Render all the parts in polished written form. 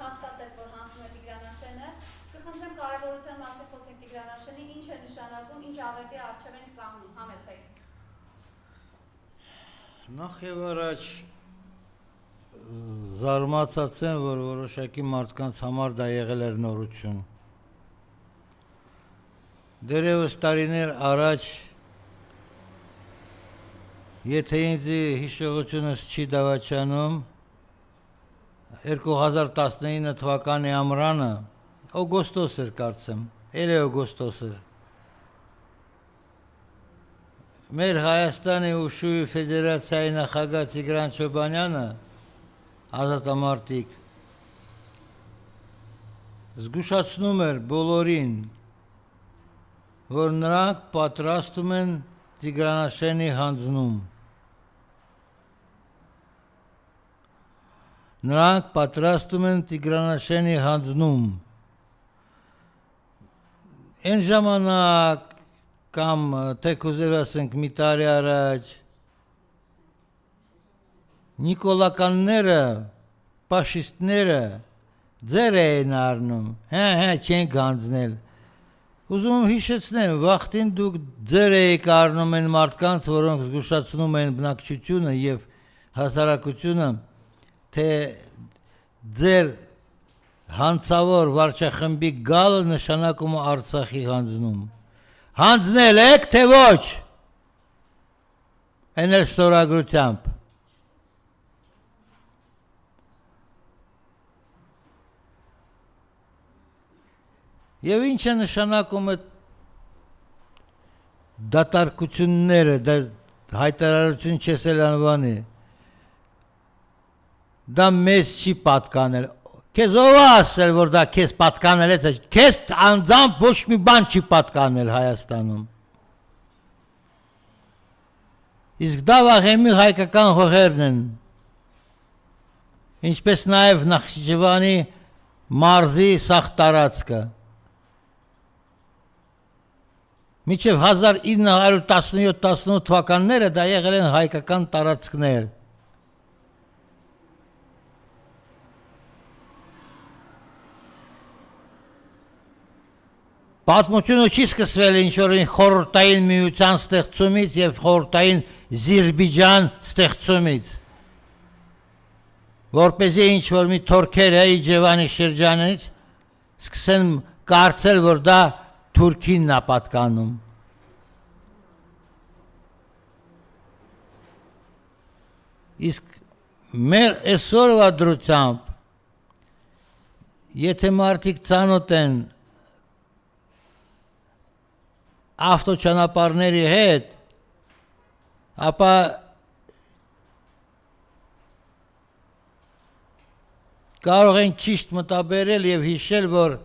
հաստատեց, որ հանձնում է Տիգրանաշենը, կխնդրեմ կարևորության մասին խոսենք Տիգրանաշենի, ինչ է նշանակում, ինչ աղետի առջև ենք կանգնում, համեցեք։ Նախ եւ առաջ զարմացած եմ, որ որոշակի մարդկանց համար դա եղել էր նորություն։ Դերևս տարիներ առաջ, եթե ինձ հիշողությունս չի դավաճանում, 2019 թվականի ամռանը, օգոստոս էր կարծեմ, էլի օգոստոս էր, մեր Հայաստանի ուշույի ֆեդերացիայի նախագահ Տիգրան Չոբանյանը, ազատամարտիկ, զգուշացնում էր բոլորին, որ նրանք պատրաստում են Տիգրանաշենի հանձնում։ Նրանք պատրաստում են Տիգրանաշենի հանձնում։ Այն ժամանակ կամ թեկուզև ասենք մի տարի առաջ նիկոլականները, պաշիստները ձեր էին առնում, չենք հանձնել։ Ուզում եմ հիշեցնեմ, վաղտին դուք ձեր էիք առնում են մարդկանց, որոնք զգուշացնում են բնակչությունը և հասարակությունը, թե ձեր հանցավոր վարչախմբի գալը նշանակում է Արցախի հանձնում։ Հանձնել եք, թե ոչ, են էլ ստորագրությամբ։ Եվ ինչ է նշանակում է դատարկությունները, հայտարարություն չես էլ անվանի, դա մեզ չի պատկանել, քեզ ով է ասել, որ դա քեզ պատկանել է, քեզ անձամբ ոչ մի բան չի պատկանել Հայաստանում։ Իսկ դա վաղեմի հայկական հողերն են, ինչպես նաև Նախիջևանի մարզի սաղ տարածքը։ Մինչև 1917-18 թվականները դա եղել են հայկական տարածքներ։ Պատմությունը չի սկսվել ինչ-որ խորհրդային միության ստեղծումից և խորհրդային Զիրբիջան ստեղծումից, որպեսզի ինչ-որ մի թորքերը Իջևանի շրջանից սկսեն կարծել, որ դա Թուրքինն է պատկանում։ Իսկ մեր այսօրվա դրությամբ, եթե մարդիկ ծանոթ են ավտոճանապարհների հետ, ապա կարող են ճիշտ մտաբերել և հիշել, որ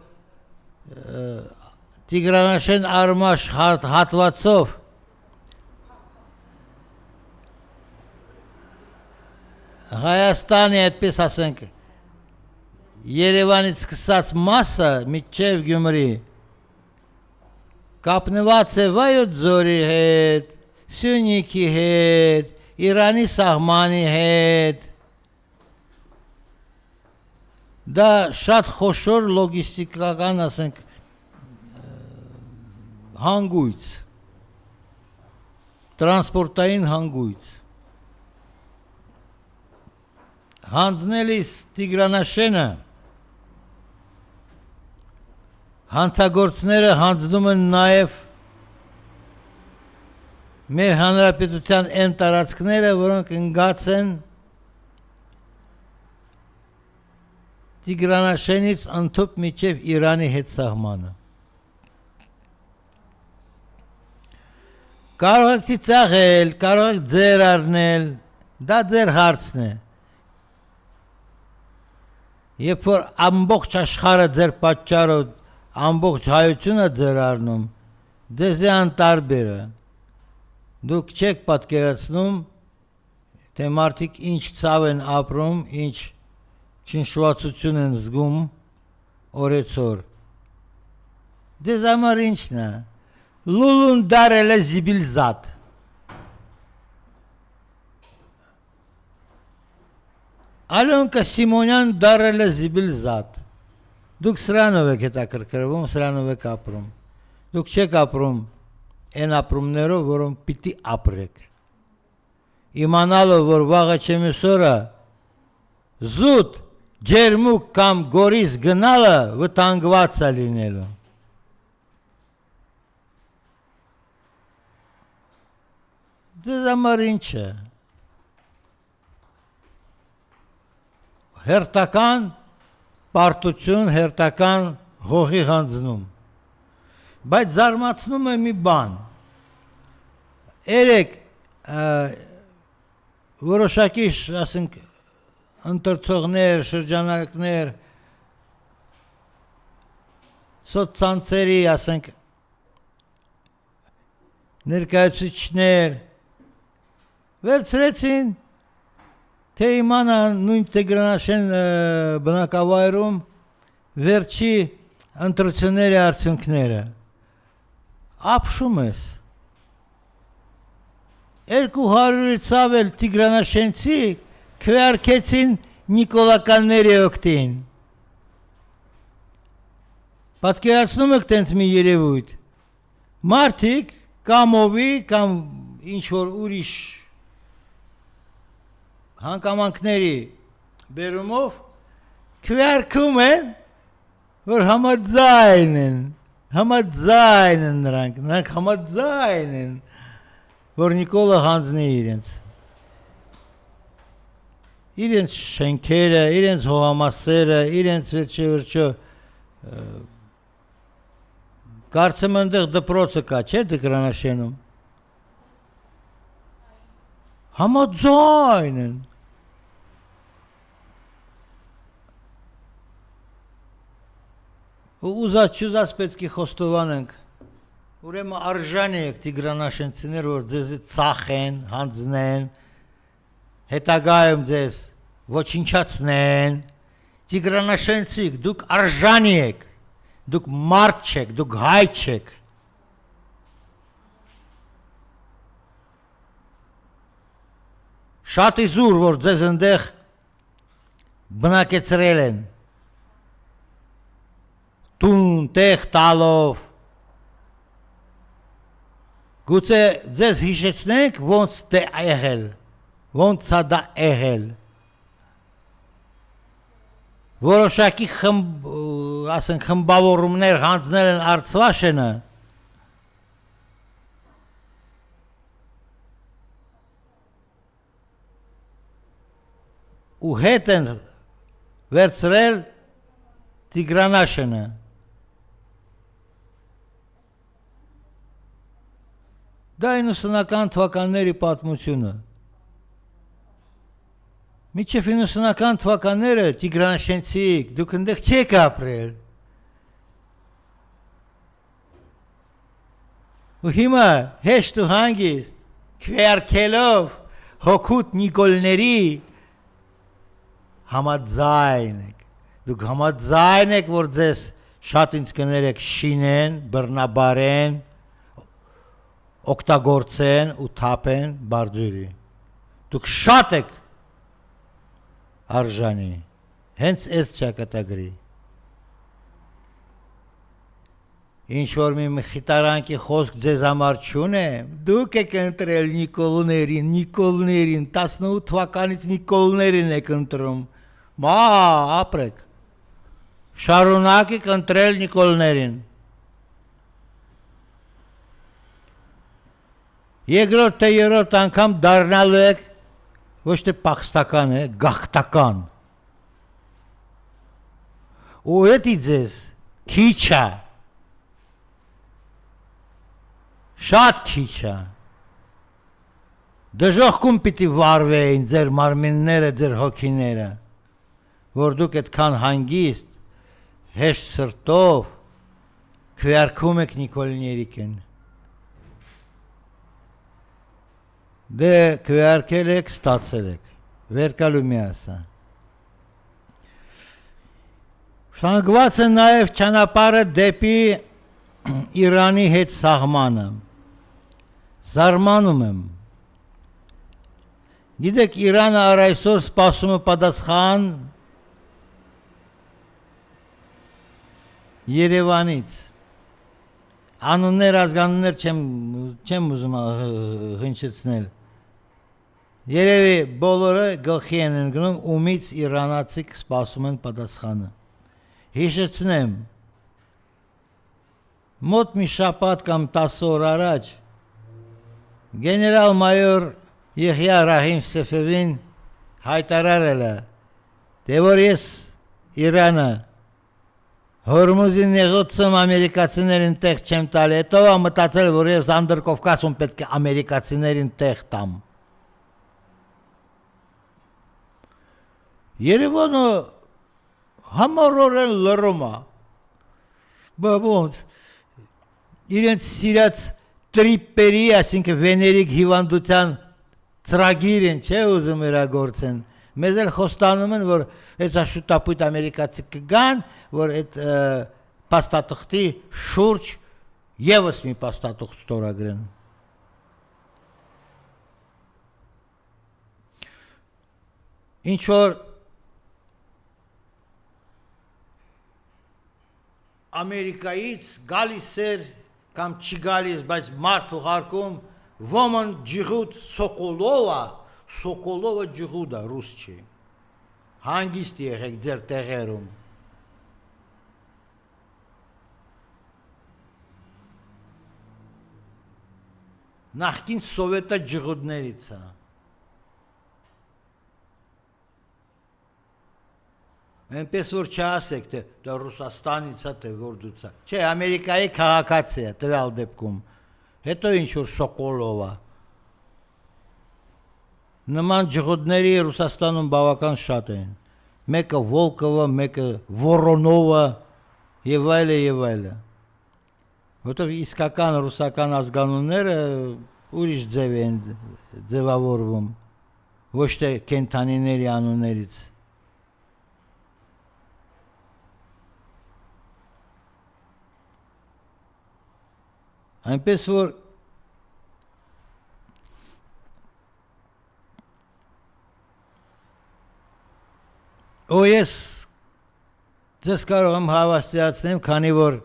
Տիգրանաշեն Արմաշ հատվածով Հայաստանի, այդպես ասենք, Երևանից սկսած մասը մինչև Գյումրի կապնված է Վայոց ձորի հետ, Սյունիքի հետ, Իրանի սահմանի հետ։ Դա շատ խոշոր լոգիստիկական, ասենք, հանգույց, տրանսպորտային հանգույց։ Հանձնելիս Տիգրանաշենը հանցագործները հանձնում են նաև մեր հանրապետության այն տարածքները, որոնք ընկած են Տիգրանաշենից ընդհուպ մինչև Իրանի հետ սահմանը։ Կարող եք ծիծաղել, կարող եք ձեր առնել, դա ձեր հարցն է։ Երբ որ ամբողջ աշխարհը ձեր պատճառով ամբողջ հայությունը ձեր առնում, ձեզ է անտարբեր է։ Դուք չեք պատկերացնում, թե մարդիկ ինչ ցավ են ապրում, ինչ չնշվածություն են զգում օրեցօր։ Դեզ համար ինչն է։ Լուլուն դարել է զիբիլզատ։ Ալոնկա Սիմոնյան դարել է զիբիլզատ։ Դուք սրանով եք հետաքրքրվում, սրանով եք ապրում։ Դուք չեք ապրում այն ապրումներով, որոնք պիտի ապրեք։ Իմանալով, որ վաղը չեմիսորը զուտ, ջերմուկ կամ գորիս գնալը վտանգված է լինելու։ Դեզ համար ինչ է։ Հերթական պարտություն, հերթական հողի հանձնում։ Բայց զարմացնում է մի բան։ Երեք որոշակի, ասենք, ընտրցողներ, շրջանակներ, սոցցանցերի, ասենք, ներկայացուցիչներ վերցրեցին, թե իմանա նույն Տիգրանաշեն բնակավայրում վերջի ընտրությունների արդյունքները։ Ապշում ես։ 200-ից ավել Տիգրանաշենցի քվեարկեցին նիկոլականների օգտին։ Պատկերացնում եք տենց մի երևույթ։ Մարդիկ կամովի կամ ինչ-որ ուրիշ հանգամանքների բերումով քվեարկում են, որ համաձայն են նրանք համաձայն են, որ Նիկոլը հանձնի իրենց շենքերը, իրենց հողամասերը, իրենց վերջը կարծեմ այնտեղ դպրոցը կա, չէ՞ Տիգրանաշենում։ Համաձայն են։ Ուզած պետք է խոստովանենք, ուրեմն արժանի եք Տիգրանաշենցիներ, որ ձեզի ծախեն, հանձնեն, հետագայում ձեզ ոչնչացնեն, Տիգրանաշենցիկ, դուք արժանի եք, դուք մարդ չեք, դուք հայ չեք։ Շատ իզուր, որ ձեզ ընդեղ բնակեցրել են, տուն, տեղ տալով, գուցե ձեզ հիշեցնենք ոնց դե եղել, ոնց դա եղել, որոշակի խմբավորումներ հանձնել են Արցվաշենը, ու հետ են վերցրել Տիգրանաշենը։ Դա 90-ական թվականների պատմությունը։ Մինչև 90-ական թվականները Տիգրանաշենցիկ, դուք ընդեղ չեք ապրել։ Ու հիմա հեշտ ու հանգիստ քվեարկելով հոգուտ Նիկոլների համաձայն եք, դուք համաձայն եք, որ ձեզ շատ ինձ կներեք շինեն, բռնաբարեն, օգտագործեն ու թափեն բարձուրի, դուք շատ եք արժանի, հենց այս ճակատագրի, ինչ որ մի խիտարանքի խոսք ձեզ համար չունեմ, դուք եք ընտրել Նիկոլներին, 18 թվականից Նիկոլներին եք ընտրում, մա ապրեք, շարունակեք ընտրել Նիկոլներին, երկրորդ թե երրորդ անգամ դառնալու եք ոչ թե պախստական է, գաղթական, ու էդի ձեզ քիչ է, շատ քիչ է, դժոխքում պիտի վարվեին ձեր մարմինները, ձեր հոգիները, որ դուք այդքան հանգիստ, հեշտ սրտով քվեարկում եք Նիկոլներիկին։ Դե քվեարկել եք, ստացել եք, վերկալու մի ասա։ Շանգված է նաև ճանապարհը դեպի Իրանի հետ սահմանը։ Զարմանում եմ։ Գիտեք, Իրանը առ այսօր սպասում է պատասխան Երևանից։ Անուններ, ազգանուններ չեմ ուզում հնչեցնել։ Երևի բոլորը գլխի են ընկնում, ումից իրանացիք սպասում են պատասխանը։ Հիշեցնեմ, մոտ մի շաբաթ կամ 10 օր առաջ գեներալ-մայոր Եղիա Ռահիմ Սեֆևին հայտարարել է, թե որ ես Իրանը Հորմուզի նեղուցում ամերիկացիներին տեղ չեմ տալի, հետո մտածել, որ ես Անդրկովկասում պետք է ամերիկացիներին տեղ տամ։ Երևանը համառորեն լռում է, ոնց իրենց սիրած տրիպերի, այսինքն վեներիկ հիվանդության ծրագիրն չէ ուզում իրագործեն։ Մեզ էլ խոստանում են, որ այդ շուտապույտ ամերիկացի կգան, որ այդ փաստաթղթի շուրջ եւս մի փաստաթղթ ստորագրեն։ Ինչ որ Ամերիկայից գալիս էր կամ չի գալիս, բայց մարդ ուղարկում ոմն ջիղուտ Սոկոլովը ջիղուտ է, ռուս չի։ Հանգիստ եղեք ձեր տեղերում։ Նախկին սովետա ջիղուտներից է։ Այնպես որ չասեք, թե դա Ռուսաստանից է, թե որ դուց է։ Չէ, Ամերիկայի քաղաքացի է, տվյալ դեպքում։ Հետո ինչ որ Սոկոլովը։ Նման ջղուդների Ռուսաստանում բավական շատ են։ Մեկը Վոլկովը, մեկը Վորոնովը եւ այլը եւ այլը։ Որտեղ իսկական ռուսական ազգանունները ուրիշ ձև են ձևավորվում, ոչ թե կենթանիների անուններից։ Այնպես որ ես ձեզ կարող եմ հավաստիացնեմ, քանի որ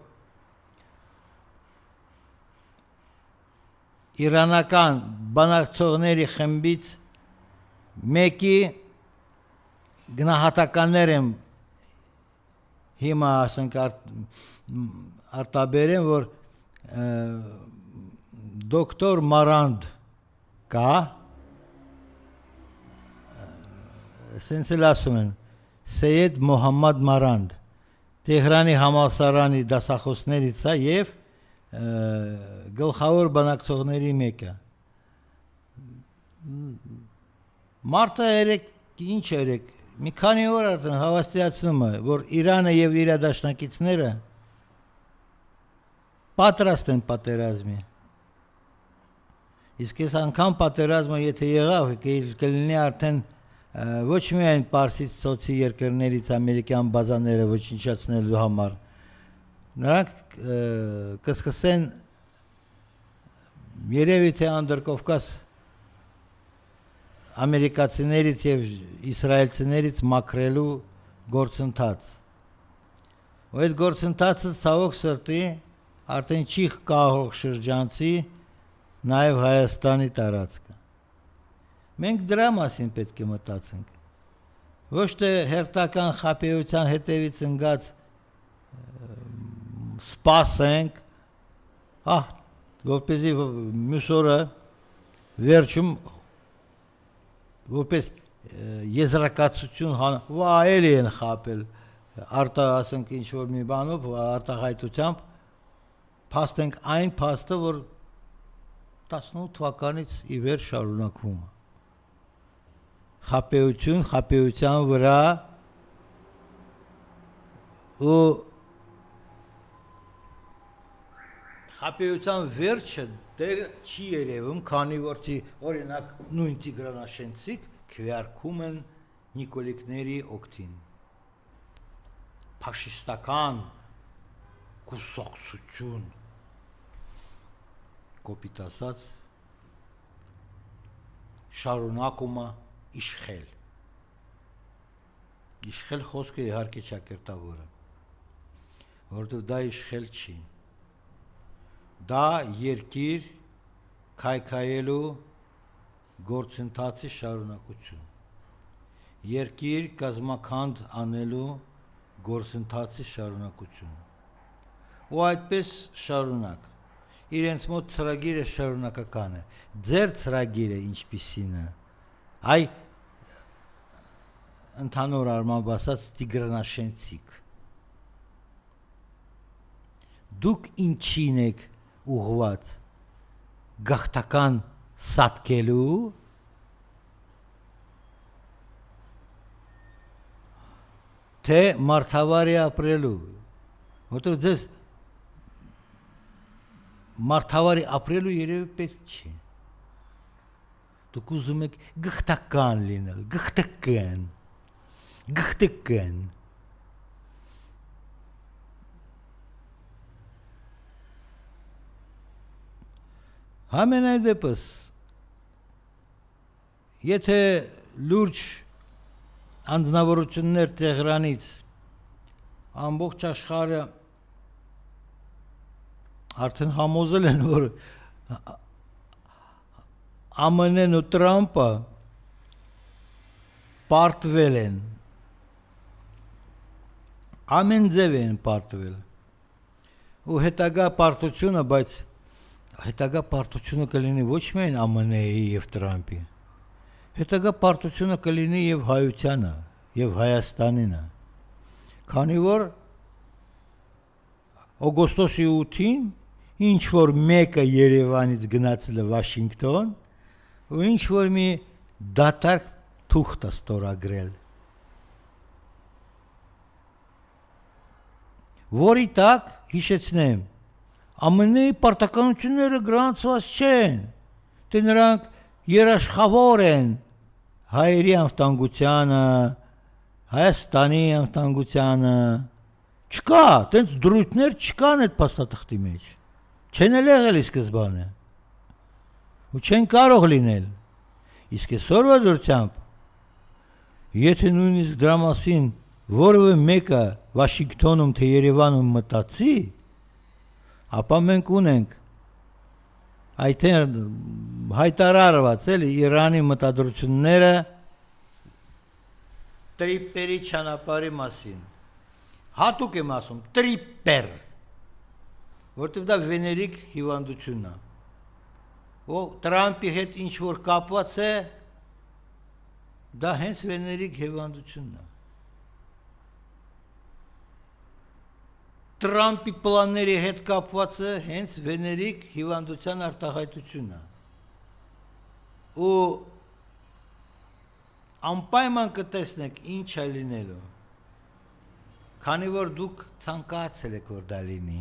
իրանական բանակցողների խմբից մեկի գնահատականներ եմ հիմա ասենք արտաբերեմ, որ դոկտոր Մարանդ կա, սենց էլ ասում են, Սեյեդ Մոհամմադ Մարանդ, Տեհրանի համալսարանի դասախոսներից է և գլխավոր բանակցողների մեկը։ Մարտը ինչ երեք, մի քանի օր արդեն հավաստիացնում է, որ Իրանը և իր դաշնակիցները պատրաստ են պատերազմի։ Իսկ այս անգամ պատերազմը եթե եղավ, կլինի արդեն ոչ միայն Պարսից ծոցի երկրներից ամերիկյան բազաները ոչնչացնելու համար, նրանք կսկսեն երևի թե Անդրկովկաս ամերիկացիներից և իսրայելցիներից մաքրելու գործընթաց։ Ու այդ գործընթացը ցավոք սրտի արդեն չի կարող շրջանցի նաև Հայաստանի տարածքը։ Մենք դրա մասին պետք է մտածենք։ Ոչ թե հերթական խաբեության հետևից ընկած սպասենք, որպեսզի մյուս օրը վերջում որպես եզրակացություն էլի են խաբել, ասենք ինչ-որ մի բանով, արտահայտությամբ փաստենք այն փաստը, որ 18 թվականից ի վեր շարունակվում է։ Խաբեության վրա ու խաբեության վերջը դեռ չի երևում, քանի որ օրինակ նույն Տիգրանաշենցիկ քվեարկում են նիկոլիկների օգտին։ Փաշիստական կուսակցություն, կոպիտ ասած, շարունակում է իշխել։ Իշխել խոսքը իհարկե ճակերտավոր է, որովհետև դա իշխել չի։ Դա երկիր քայքայելու գործընթացի շարունակություն։ Երկիր կազմաքանդ անելու գործընթացի շարունակություն։ Ու այդպես շարունակ։ Իրենց մոտ ծրագիրը շարունակական է։ Ձեր ծրագիրը ինչպիսին է։ Այ ընդհանուր առմամբ ասած տիգրանաշենցիկ։ Դուք ինչին եք ուղղված գաղթական սատկելու, թե մարդավարի ապրելու, որտեղ ձեզ մարդավարի ապրելու երևի պետք չի։ Դուք ուզում եք գաղթական լինել, գաղթական։ Համենայն դեպս, եթե լուրջ անձնավորություններ Տեհրանից ամբողջ աշխարհը արդեն համոզել են, որ ԱՄՆ-ն ու Տրամպը պարտվել են, ամեն ձև են պարտվել, ու հետագա պարտությունը, բայց հետագա պարտությունը կլինի ոչ միայն ԱՄՆ-ի և Տրամպի, հետագա պարտությունը կլինի և հայությանը, և Հայաստանինը, քանի որ օգոստոսի 8-ին ինչ որ մեկը Երևանից գնացել է Վաշինգտոն, ու ինչ որ մի դատարկ թուղթ է ստորագրել, որի տակ, հիշեցնեմ, ԱՄՆ-ի պարտականությունները գրանցված չեն, թե նրանք երաշխավոր են հայերի անվտանգությանը, Հայաստանի անվտանգությանը, չկա, տենց դրույթներ չկան այդ փաստաթղթի մեջ, չեն էլ եղել ի սկզբանե, ու չեն կարող լինել, իսկ այսօրվա դրությամբ, եթե նույնիսկ դրա մասին որևէ մեկը Վաշինգտոնում թե Երևանում մտածի, ապա մենք ունենք հայտարարված էլի Իրանի մտադրությունները տրիպերի ճանապարհի մասին, հատուկ եմ ասում, տրիպեր, որտեղ դա վեներիկ հիվանդությունն է, ու Տրամպի հետ ինչ որ կապված է, դա հենց վեներիկ հիվանդությունն է։ Տրամպի պլանների հետ կապված է հենց վեներիկ հիվանդության արտահայտությունն է։ Ու անպայման կտեսնեք ինչ է լինելու, քանի որ դուք ցանկացել եք որ դա լինի։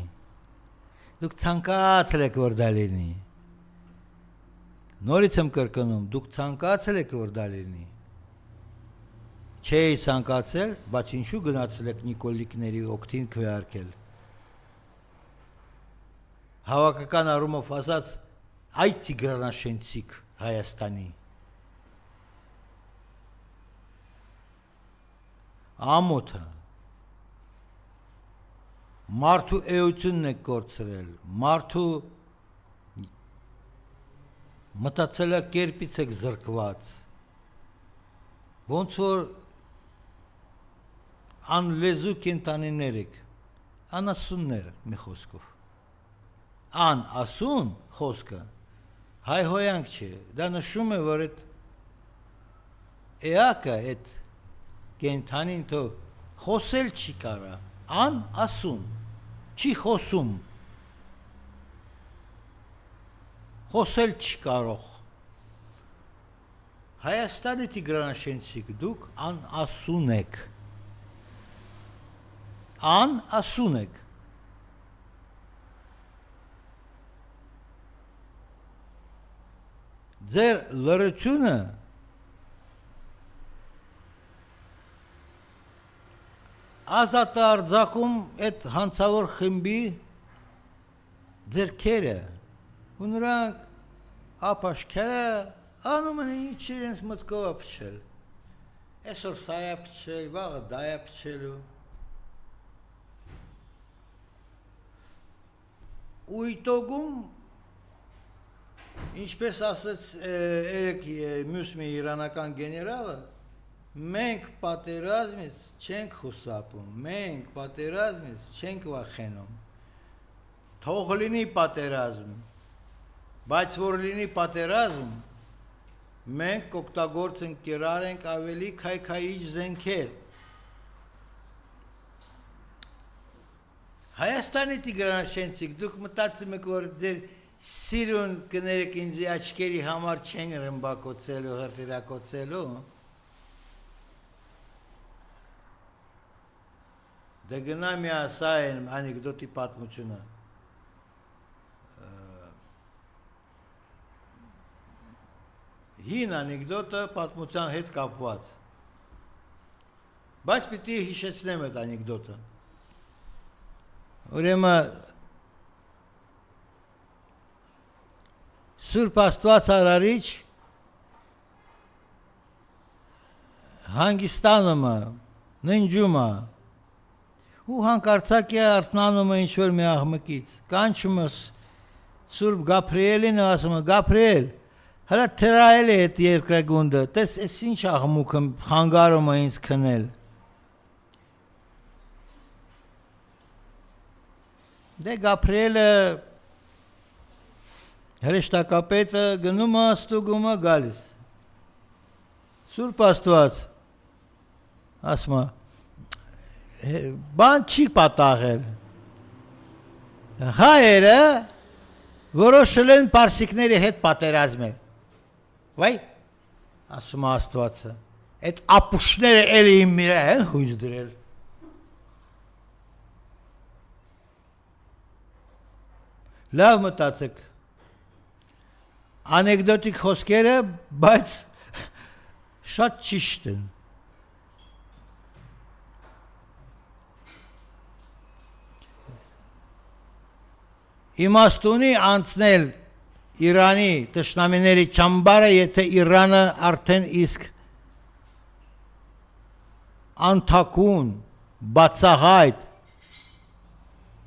Դուք ցանկացել եք որ դա լինի։ Նորից եմ կրկնում, դուք ցանկացել եք որ դա լինի։ Չէի ցանկացել, բայց ինչու գնացել եք Նիկոլիկների օգտին քվեարկել։ Հավաքական առումով ասած, այդ տիգրանաշենցիկ Հայաստանի ամոթը մարդու էությունն է կորցրել, մարդու մտածելակերպից եք զրկված, ոնց որ անլեզու կենտանիներ եք, անասուններ մի խոսքով, անասուն խոսքը, հայհոյանք չէ, դա նշում է, որ այդ էակը, այդ կենթանին թո խոսել չի կարա, անասուն, չի խոսում, խոսել չի կարող, Հայաստանի տիգրանաշենցիկ դուք անասուն եք, անասուն եք, ձեր լրությունը ազատ արձակում այդ հանցավոր խմբի ձերքերը ու նրանք ապաշխերը անում են ինչ իրենց մտքով փչել։ Այսօր սա է փչել, վաղը դա է փչելու։ Ու իտոգում ինչպես ասաց երեք մյուս մի իրանական գեներալը, մենք պատերազմից չենք խուսափում, մենք պատերազմից չենք վախենում։ Թող լինի պատերազմ, բայց որ լինի պատերազմ, մենք կօգտագործենք կիրառենք ավելի քայքայիչ զենքեր։ Հայաստանի Տիգրանաշենցիկ, դուք մտածում եք, որ ձեր սիրուն կներեք ինձ աչքերի համար չեն ռմբակոծելու, հրտիրակոծելու։ Դե գնա մի ասա են անեկդոտի պատմությունը։ Հին անեկդոտը պատմության հետ կապված։ Բայց պիտի հիշեցնեմ այդ անեկդոտը։ Ուրեմն Սուրբ Աստված արարիչ հանգստանում է, ննջում է, ու հանկարծակի արթնանում է ինչ-որ մի աղմկից, կանչում է Սուրբ Գաբրիելին ու ասում է, Գաբրիել, հələ թրայել է այդ երկրագունդը, տես այս ինչ աղմուկը խանգարում է ինձ քնել։ Դե Գաբրիելը հրեշտակապետը գնում է, ստուգում է, գալիս։ Սուրբ Աստված ասում է, բան չի պատահել։ Հայերը որոշել են պարսիկների հետ պատերազմել։ Վայ, ասում է Աստվածը, այդ ապուշները էլի իմ միրա են հույս դրել։ Լավ մտածեք, անեկդոտիկ խոսքերը, բայց շատ ճիշտ են։ Իմաստունի անցնել Իրանի թշնամիների ճամբարը, եթե Իրանը արդեն իսկ անթակուն, բացահայտ,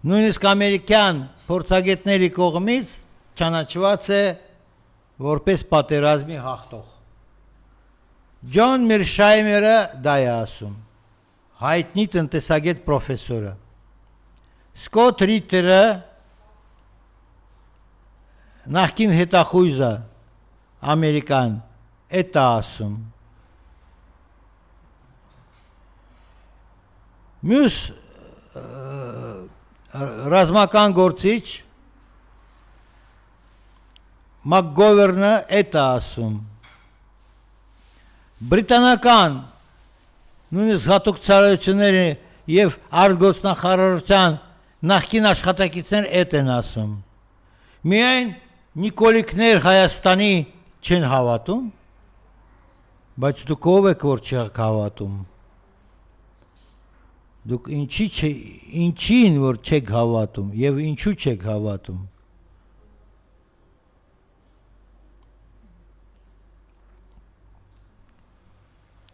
նույնիսկ ամերիկյան փորձագետների կողմից ճանաչված է որպես պատերազմի հաղթող։ Ջոն Միրշայմերը դա է ասում, հայտնի տնտեսագետ պրոֆեսորը։ Սկոտ Ռիթերը նախկին հետախույզը ամերիկան էդ է ասում։ Մյուս ռազմական գործիչ Մակգովերնը էդ է ասում։ Բրիտանական նույնիսկ հատուկ ցարությունների եւ արտգործնախարարության նախկին աշխատակիցներ էդ են ասում։ Միայն Նիկոլիկներ Հայաստանի չեն հավատում, բայց դուք ով եք, որ չեք հավատում։ Դուք ինչին որ չեք հավատում եւ ինչու չեք հավատում։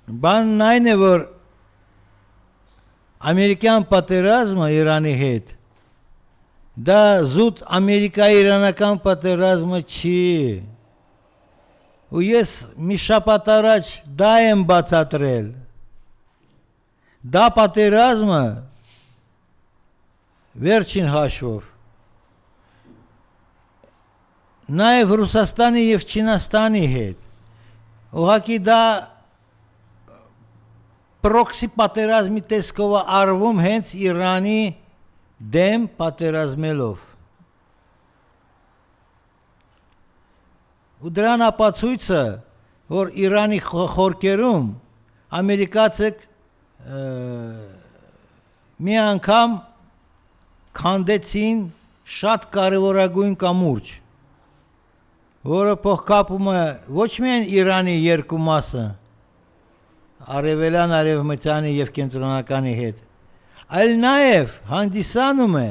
Բանն այն է, որ ամերիկյան պատերազմը Իրանի հետ դա զուտ ամերիկա-իրանական պատերազմը չի։ Ու ես մի շաբաթ առաջ դա եմ բացատրել։ Դա պատերազմը վերջին հաշվով նաև Ռուսաստանի եւ Չինաստանի հետ։ Ուղղակի դա պրոքսի պատերազմի տեսքով արվում հենց Իրանի դեմ պատերազմելով։ Ու դրան ապացույցը, որ Իրանի խորքերում ամերիկացիք մի անգամ քանդեցին շատ կարևորագույն կամուրջ, որը փոխկապում է ոչ միայն Իրանի երկու մասը, արևելյան, արևմտյանի եւ կենտրոնականի հետ, այլ նաև հանդիսանում է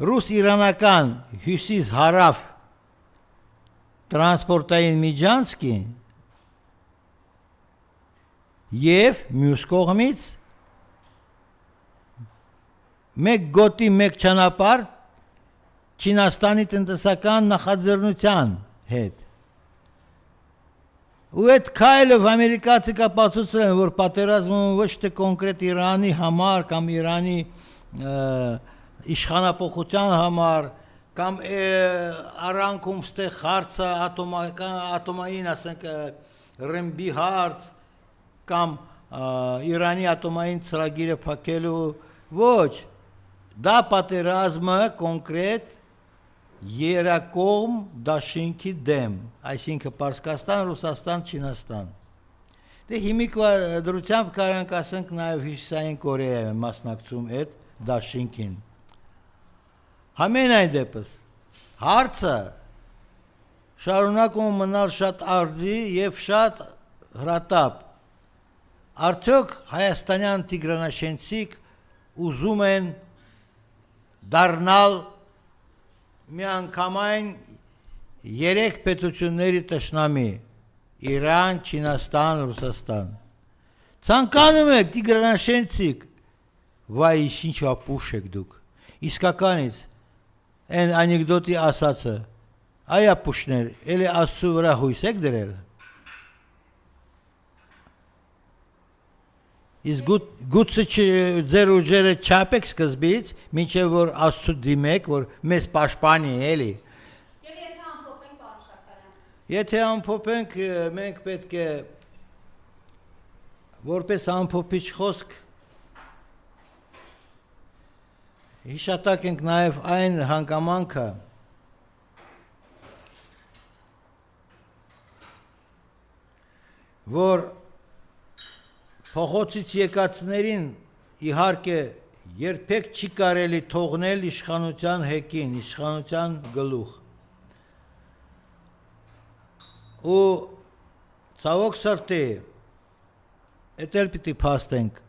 ռուս-իրանական հյուսիս-հարավ տրանսպորտային միջանցքի եւ մյուս կողմից մեկ գոտի մեկ ճանապարհ Չինաստանի տնտեսական նախաձեռնության հետ։ Ու այդ քայլով ամերիկացի կապացուցել են, որ պատերազմը ոչ թե կոնկրետ Իրանի համար կամ Իրանի իշխանապողության համար կամ արանքում ստեղ հարցը ատոմային, ասենք, ռմբի հարց կամ Իրանի ատոմային ծրագիրը փակելու ոչ, դա պատերազմը կոնկրետ երակողմ դաշինքի դեմ, այսինքն Պարսկաստան, Ռուսաստան, Չինաստան։ Դե հիմիկվա դրությամբ կարանք ասենք նաև Հյուսիսային Կորեայը մասնակցում այդ դաշինքին։ Համենայն դեպս հարցը շարունակում մնալ շատ արձի եւ շատ հրատապ։ Արդյոք հայաստանյան տիգրանաշենցիկ ուզում են դառնալ միանգամայն երեք պետությունների տշնամի՝ Իրան, Չինաստան, Ռուսաստան։ Ցանկանում եք տիգրանաշենցիկ, վայ ինչ ապուշ եք դուք։ Իսկականից այն անեկդոտի ասածը, այ ապուշներ, էլի Աստծո վրա հույս եք դրել։ Իսկ գուցե ձեր ուժերը չափեք սկզբից, մինչև որ Աստծո դիմեք, որ մեզ պաշտպանի, էլի։ Եվ եթե ամփոփենք, պարոն Շաքարյան։ Եթե ամփոփենք, մենք պետք է որպես ամփոփիչ խոսք հիշատակենք նաև այն հանգամանքը, որ փողոցից եկածներին իհարկե երբեք չի կարելի թողնել իշխանության հեքին, իշխանության գլուխ։ Ու ցավոք սրտի, էդ էլ պիտի փաստենք։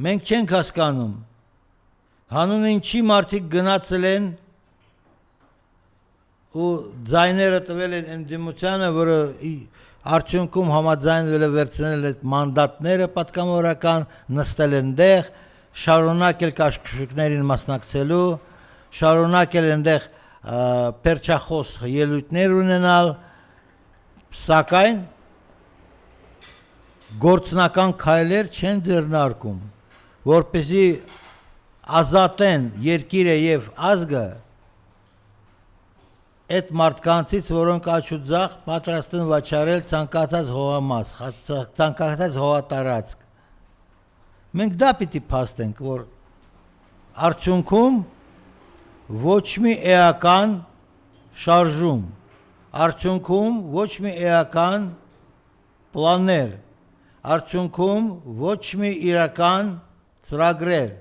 Մենք չենք հասկանում, հանուն ինչի մարդիկ գնացել են ու ձայները տվել են ընդդիմությանը, որը արդյունքում համաձայնվել է վերցնել այդ մանդատները պատգամավորական, նստել այնտեղ, շարունակել կաշկշուկներին մասնակցելու, շարունակել այնտեղ պերճախոս ելույթներ ունենալ, սակայն գործնական քայլեր չեն ձեռնարկում, որպեսզի ազատեն երկիրը եւ ազգը այդ մարդկանցից, որոնք աչուձախ պատրաստ են վաճառել ցանկացած հողամաս, ցանկացած հողատարածք։ Մենք դա պիտի փաստենք, որ արդյունքում ոչ մի էական շարժում, արդյունքում ոչ մի էական պլաններ, արդյունքում ոչ մի իրական ծրագրեր,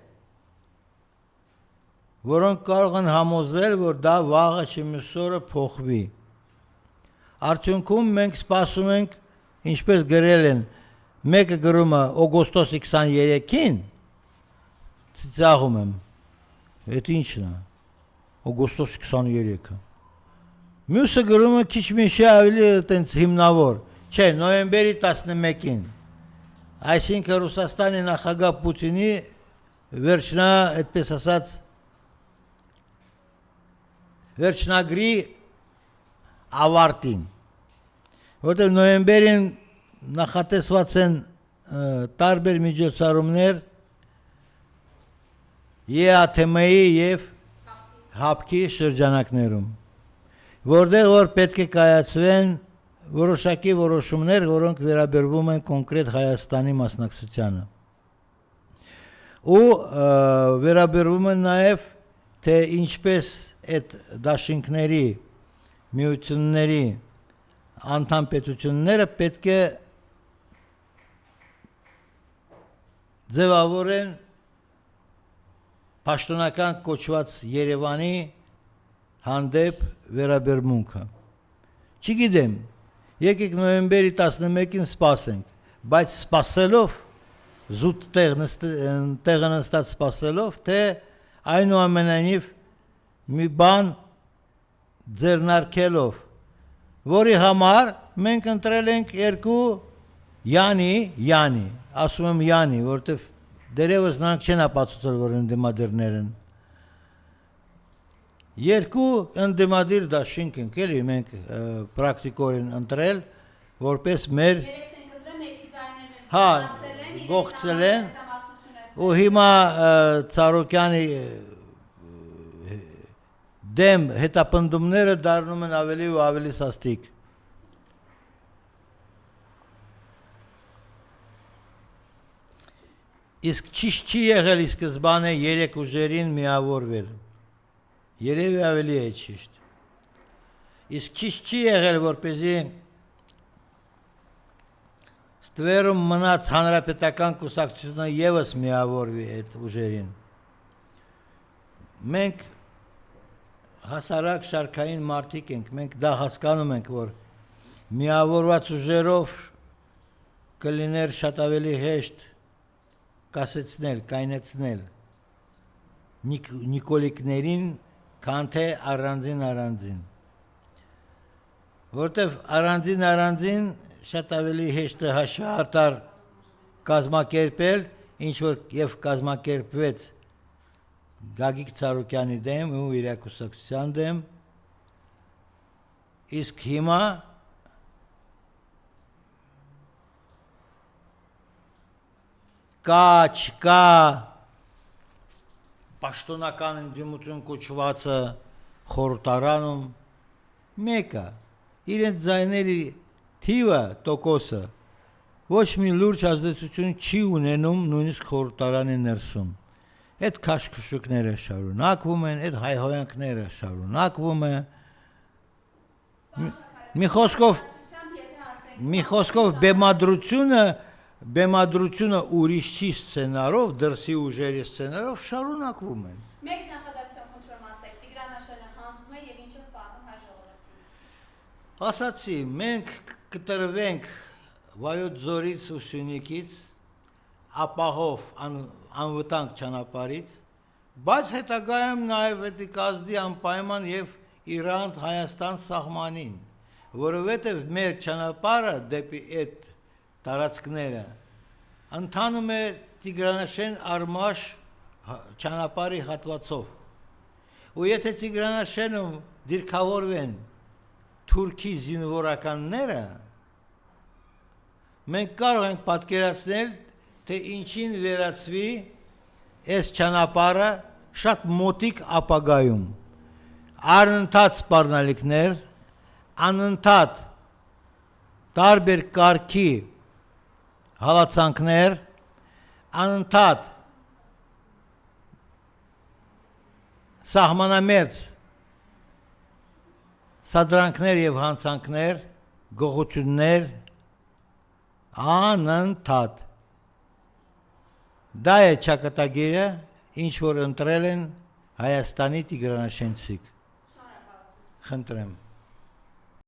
որոնք կարող են համոզել, որ դա վաղը չմյուս օրը փոխվի։ Արդյունքում մենք սպասում ենք, ինչպես գրել են, մեկը գրում է օգոստոսի 23-ին, ծիծաղում եմ, այդ ինչն է, օգոստոսի 23-ը։ Մյուսը գրում է քիչ միշի ավելի տենց հիմնավոր, չէ, նոյեմբերի 11-ին, այսինքն Ռուսաստանի նախագահ Պուտինի վերջնա, այդպես ասած, վերջնագրի ավարտին, որտեղ նոյեմբերին նախատեսված են տարբեր միջոցառումներ ԵԱԹՄ-ի եւ ՀԱՊԿ-ի շրջանակներում, որտեղ որ պետք է կայացվեն որոշակի որոշումներ, որոնք վերաբերվում են կոնկրետ Հայաստանի մասնակցությանը։ Ու վերաբերվում են նաեւ թե ինչպես այդ դաշինքների, միությունների անդամ պետությունները պետք է ձևավորեն պաշտոնական կոչված Երևանի հանդեպ վերաբերմունքը։ Չգիտեմ, եկեք նոյեմբերի 11-ին սպասենք, բայց սպասելով, զուտ տեղը նստած սպասելով, թե այնուամենայնիվ մի բան ձեռնարկելով, որի համար մենք ընտրել ենք երկու Յանի, ասում եմ Յանի, որովհետև դերևս նրանք չեն ապացուցել, որ ընդդիմադիրներ են։ Երկու ընդդիմադիր դաշինք ենք, էլի մենք պրակտիկորեն ընտրել, որպես մեր Երեքն ենք ընտրել, մեկի ձայները հա, գողացել գողցել են, մեծամասնություն է ու հիմա Ծառուկյանի դեմ հետապնդումները դառնում են ավելի ու ավելի սաստիկ։ Իսկ չի եղել ի սկզբանե երեք ուժերին միավորվել։ Երևի ավելի է ճիշտ։ Իսկ չի եղել, որպեսզի ստվերում մնաց հանրապետական կուսակցությունը եւս միավորվի այդ ուժերին։ Մենք հասարակ շարքային մարդիկ ենք, մենք դա հասկանում ենք, որ միավորված ուժերով կլիներ շատ ավելի հեշտ կասեցնել, կայնեցնել Նիկոլիկներին, քան թե առանձին, որտեվ առանձին շատ ավելի հեշտ է հաշվառտար կազմակերպել, ինչ որ եւ կազմակերպվեց Գագիկ Ծառուկյանի դեմ ու իր կուսակցության դեմ, իսկ հիմա չկա պաշտոնական ընդդիմություն կոչվածը խորհրդարանում մեկը իրենց ձայների թիվը տոկոսը ոչ մի լուրջ ազդեցություն չի ունենում նույնիսկ խորհրդարանի ներսում այդ քաշքշուկները շարունակվում են այդ հայհոյանքները շարունակվում է մի խոսքով բեմադրությունը ուրիշ չի սցենարով, դրսի ուժերի սցենարով շարունակվում են։ Մեկ նախադասություն խնդրում ասեք, Տիգրան Աշենը հանձնում է եւ ինչ է սպառնում հայ ժողովրդին։ Ասացի, մենք կտրվենք Վայոց ձորից ու Սյունիքից, ապահով անվտանգ ճանապարհից, բայց հետագայում նաեւ պետք է կազդի անպայման եւ Իրան-Հայաստան սահմանին, որովհետեւ մեր ճանապարհը դեպի այդ տարածքները ընթանում է Տիգրանաշեն Արմաշ ճանապարհի հատվածով ու եթե Տիգրանաշենում դիրքավորվեն թուրքի զինվորականները մենք կարող ենք պատկերացնել թե ինչին վերածվի այս ճանապարհը շատ մոտիկ ապագայում անընդհատ սպառնալիքներ անընդհատ տարբեր կարգի հալածանքներ անընդհատ սահմանամերձ սադրանքներ եւ հանցանքներ գողություններ անընդհատ դա է ճակատագիրը ինչ որ ընտրել են Հայաստանի Տիգրանաշենցիք խնդրեմ